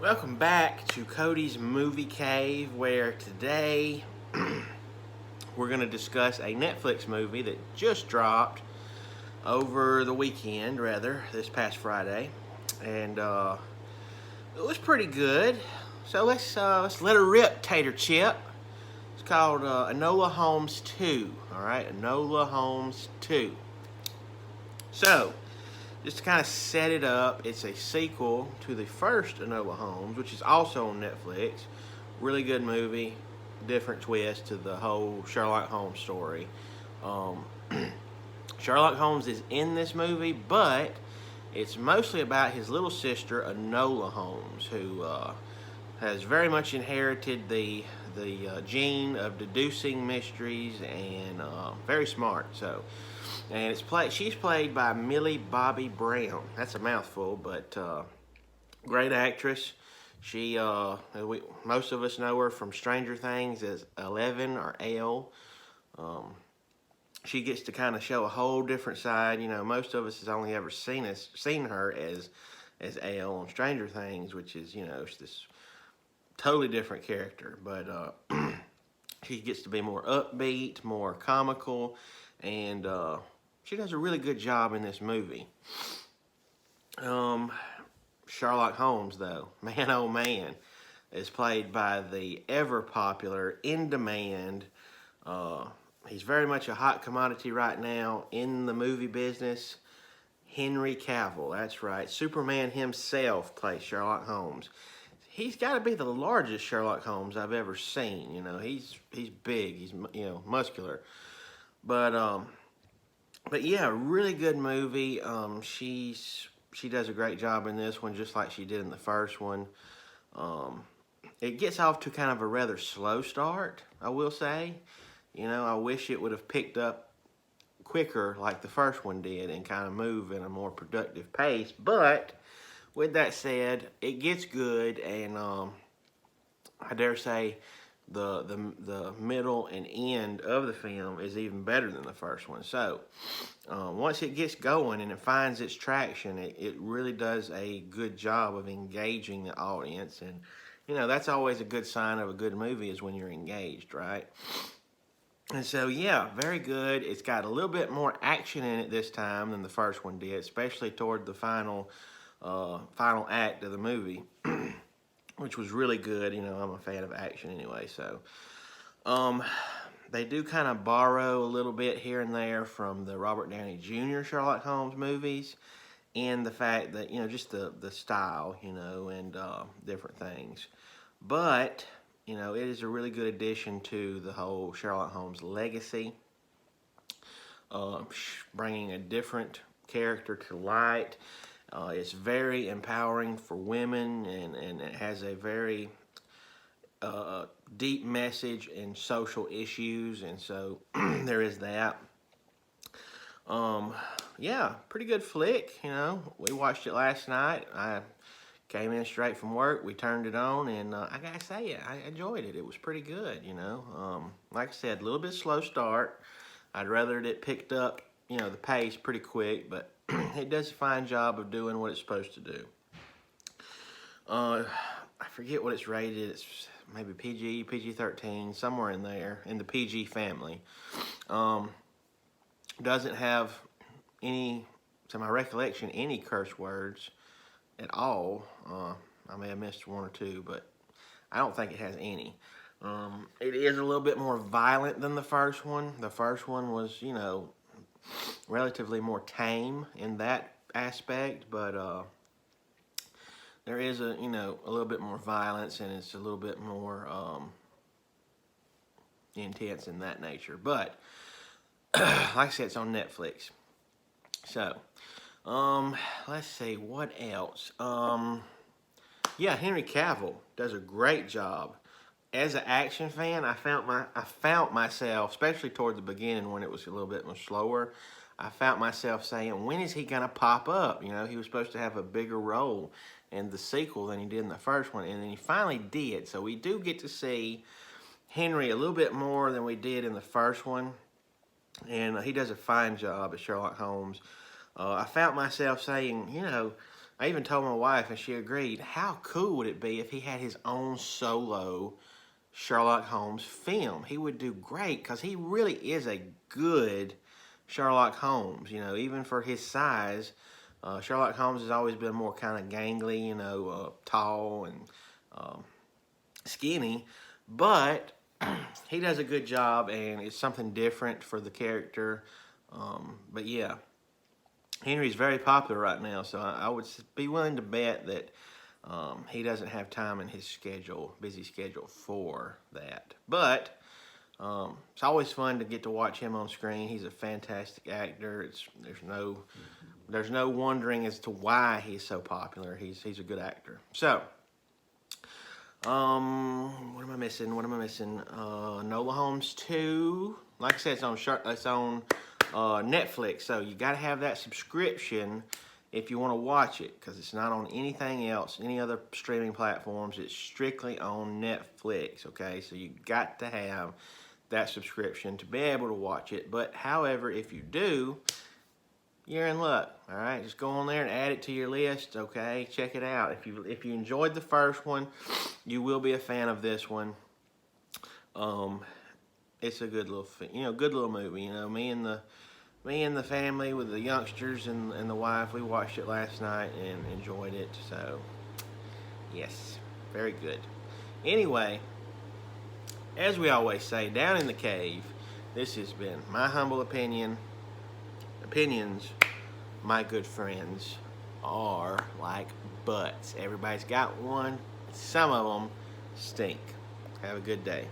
Welcome back to Cody's Movie Cave, where today we're going to discuss a Netflix movie that just dropped over the weekend, this past Friday, and it was pretty good. So let's let her rip, Tater Chip. It's called Enola Holmes 2. All right, Enola Holmes 2. So, just to kind of set it up, it's a sequel to the first Enola Holmes, which is also on Netflix. Really good movie, different twist to the whole Sherlock Holmes story. Um, Sherlock Holmes is in this movie, but it's mostly about his little sister Enola Holmes, who has very much inherited the gene of deducing mysteries and very smart. And she's played by Millie Bobby Brown. That's a mouthful, but great actress. Most of us know her from Stranger Things as Eleven or Elle. She gets to kind of show a whole different side. You know, most of us has only ever seen her as Elle on Stranger Things, which is this totally different character. But she gets to be more upbeat, more comical, and she does a really good job in this movie. Sherlock Holmes, though, man oh man, is played by the ever popular, in demand. He's very much a hot commodity right now in the movie business. Henry Cavill, that's right. Superman himself plays Sherlock Holmes. He's got to be the largest Sherlock Holmes I've ever seen. You know, he's big. He's muscular, but yeah, really good movie. She does a great job in this one, just like she did in the first one. It gets off to kind of a rather slow start, I will say. You know, I wish it would have picked up quicker like the first one did and kind of move in a more productive pace. But with that said, it gets good, and I dare say the middle and end of the film is even better than the first one. So once it gets going and it finds its traction, it really does a good job of engaging the audience. And that's always a good sign of a good movie, is when you're engaged, right? And so, yeah, very good. It's got a little bit more action in it this time than the first one did, especially toward the final act of the movie, which was really good. I'm a fan of action anyway, so they do kind of borrow a little bit here and there from the Robert Downey Jr. Sherlock Holmes movies, and the fact that just the style, and different things, but it is a really good addition to the whole Sherlock Holmes legacy, bringing a different character to light. It's very empowering for women, and it has a very deep message and social issues, and so there is that. Yeah, pretty good flick. We watched it last night. I came in straight from work. We turned it on, and I gotta say, I enjoyed it. It was pretty good. Like I said, a little bit slow start. I'd rather it picked up, the pace pretty quick, but it does a fine job of doing what it's supposed to do. I forget what it's rated. It's maybe PG, PG-13, somewhere in there, in the PG family. Doesn't have any, to my recollection, any curse words at all. I may have missed one or two, but I don't think it has any. It is a little bit more violent than the first one. The first one was, relatively more tame in that aspect, but there is a little bit more violence, and it's a little bit more intense in that nature. But like I said, it's on Netflix. So let's see what else. Yeah, Henry Cavill does a great job. As an action fan, I found myself, especially toward the beginning when it was a little bit more slower, I found myself saying, when is he going to pop up? He was supposed to have a bigger role in the sequel than he did in the first one, and then he finally did. So we do get to see Henry a little bit more than we did in the first one, and he does a fine job as Sherlock Holmes. I found myself saying, I even told my wife, and she agreed, how cool would it be if he had his own solo Sherlock Holmes film? He would do great, because he really is a good Sherlock Holmes. You know, even for his size, Sherlock Holmes has always been more kind of gangly, you know, tall and skinny, but he does a good job, and it's something different for the character. But yeah, Henry's very popular right now, so I would be willing to bet that he doesn't have time in his schedule, busy schedule, for that. But it's always fun to get to watch him on screen. He's a fantastic actor. There's no wondering as to why he's so popular. He's a good actor. So, what am I missing? Enola Holmes 2. Like I said, it's on Netflix, so you got to have that subscription if you want to watch it, because it's not on anything else, any other streaming platforms. It's strictly on Netflix, okay? So you got to have that subscription to be able to watch it. But however, if you do, you're in luck. All right, just go on there and add it to your list. Okay, check it out. If you enjoyed the first one, you will be a fan of this one. It's a good little movie. You know, me and the family with the youngsters and the wife, we watched it last night and enjoyed it. So yes, very good. Anyway, as we always say, down in the cave, this has been my humble opinions. My good friends, are like butts. Everybody's got one. Some of them stink. Have a good day.